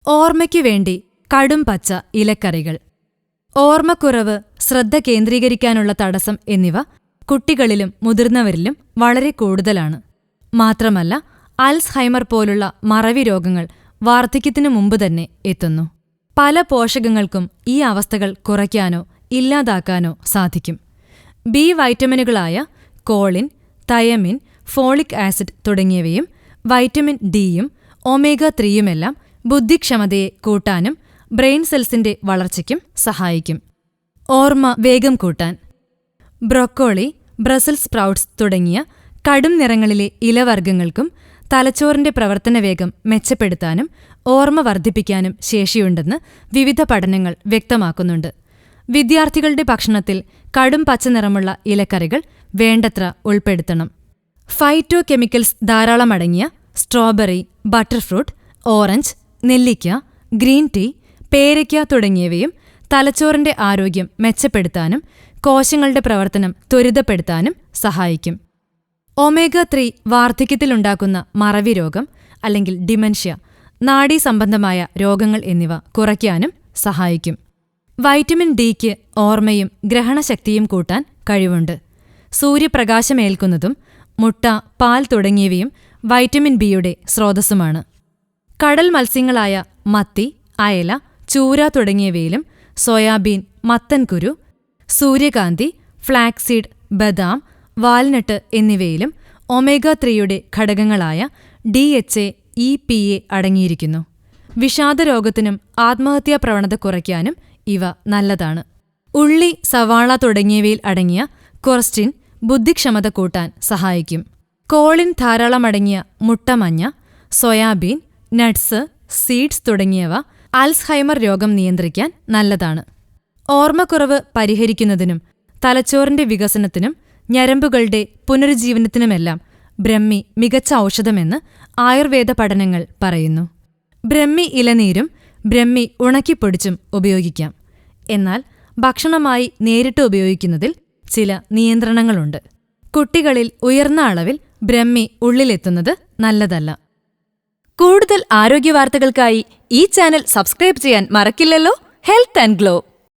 ഓർമ്മയ്ക്കു വേണ്ടി കടും പച്ച ഇലക്കറികൾ. ഓർമ്മക്കുറവ്, ശ്രദ്ധ കേന്ദ്രീകരിക്കാനുള്ള തടസ്സം എന്നിവ കുട്ടികളിലും മുതിർന്നവരിലും വളരെ കൂടുതലാണ്. മാത്രമല്ല, അൽസ്ഹൈമർ പോലുള്ള മറവി രോഗങ്ങൾ വാർദ്ധക്യത്തിനു മുമ്പ് തന്നെ എത്തുന്നു. പല പോഷകങ്ങൾക്കും ഈ അവസ്ഥകൾ കുറയ്ക്കാനോ ഇല്ലാതാക്കാനോ സാധിക്കും. ബി വൈറ്റമിനുകളായ കോളിൻ, തയമിൻ, ഫോളിക് ആസിഡ് തുടങ്ങിയവയും വൈറ്റമിൻ ഡിയും ഒമേഗ-3യുമെല്ലാം ബുദ്ധിക്ഷമതയെ കൂട്ടാനും ബ്രെയിൻ സെൽസിന്റെ വളർച്ചയ്ക്കും സഹായിക്കും. ഓർമ്മ വേഗം കൂട്ടാൻ ബ്രൊക്കോളി, ബ്രസൽസ് സ്പ്രൗട്ട്സ് തുടങ്ങിയ കടും നിറങ്ങളിലെ ഇലവർഗ്ഗങ്ങൾക്കും തലച്ചോറിന്റെ പ്രവർത്തനവേഗം മെച്ചപ്പെടുത്താനും ഓർമ്മ വർദ്ധിപ്പിക്കാനും ശേഷിയുണ്ടെന്ന് വിവിധ പഠനങ്ങൾ വ്യക്തമാക്കുന്നുണ്ട്. വിദ്യാർത്ഥികളുടെ ഭക്ഷണത്തിൽ കടും പച്ചനിറമുള്ള ഇലക്കറികൾ വേണ്ടത്ര ഉൾപ്പെടുത്തണം. ഫൈറ്റോ കെമിക്കൽസ് ധാരാളമടങ്ങിയ സ്ട്രോബെറി, ബട്ടർഫ്രൂട്ട്, ഓറഞ്ച്, നെല്ലിക്ക, ഗ്രീൻ ടീ, പേരയ്ക്ക തുടങ്ങിയവയും തലച്ചോറിന്റെ ആരോഗ്യം മെച്ചപ്പെടുത്താനും കോശങ്ങളുടെ പ്രവർത്തനം ത്വരിതപ്പെടുത്താനും സഹായിക്കും. ഒമേഗ-3 വാർദ്ധക്യത്തിലുണ്ടാക്കുന്ന മറവി രോഗം അല്ലെങ്കിൽ ഡിമെൻഷ്യ, നാഡീസംബന്ധമായ രോഗങ്ങൾ എന്നിവ കുറയ്ക്കാനും സഹായിക്കും. വൈറ്റമിൻ ഡിക്ക് ഓർമ്മയും ഗ്രഹണശക്തിയും കൂട്ടാൻ കഴിവുണ്ട്. സൂര്യപ്രകാശമേൽക്കുന്നതും മുട്ട, പാൽ തുടങ്ങിയവയും വൈറ്റമിൻ ബിയുടെ സ്രോതസ്സുമാണ്. കടൽ മത്സ്യങ്ങളായ മത്തി, അയല, ചൂര തുടങ്ങിയവയിലും സോയാബീൻ, മത്തൻകുരു, സൂര്യകാന്തി, ഫ്ലാക്സീഡ്, ബദാം, വാൽനട്ട് എന്നിവയിലും ഒമേഗ-3യുടെ ഘടകങ്ങളായ DHA, EPA അടങ്ങിയിരിക്കുന്നു. വിഷാദരോഗത്തിനും ആത്മഹത്യാപ്രവണത കുറയ്ക്കാനും ഇവ നല്ലതാണ്. ഉള്ളി, സവാള തുടങ്ങിയവയിൽ അടങ്ങിയ ക്വെർസ്റ്റിൻ ബുദ്ധിക്ഷമത കൂട്ടാൻ സഹായിക്കും. കോളിൻ ധാരാളമടങ്ങിയ മുട്ടമഞ്ഞ, സോയാബീൻ, നട്ട്സ്, സീഡ്സ് തുടങ്ങിയവ അൽസ്ഹൈമർ രോഗം നിയന്ത്രിക്കാൻ നല്ലതാണ്. ഓർമ്മക്കുറവ് പരിഹരിക്കുന്നതിനും തലച്ചോറിന്റെ വികസനത്തിനും ഞരമ്പുകളുടെ പുനരുജ്ജീവനത്തിനുമെല്ലാം ബ്രഹ്മി മികച്ച ഔഷധമെന്ന് ആയുർവേദ പഠനങ്ങൾ പറയുന്നു. ബ്രഹ്മി ഇലനീരും ബ്രഹ്മി ഉണക്കിപ്പൊടിച്ചും ഉപയോഗിക്കാം. എന്നാൽ ഭക്ഷണമായി നേരിട്ട് ഉപയോഗിക്കുന്നതിൽ ചില നിയന്ത്രണങ്ങളുണ്ട്. കുട്ടികളിൽ ഉയർന്ന അളവിൽ ബ്രഹ്മി ഉള്ളിലെത്തുന്നത് നല്ലതല്ല. കൂടുതൽ ആരോഗ്യവാർത്തകൾക്കായി ഈ ചാനൽ സബ്സ്ക്രൈബ് ചെയ്യാൻ മറക്കില്ലല്ലോ. Health and glow.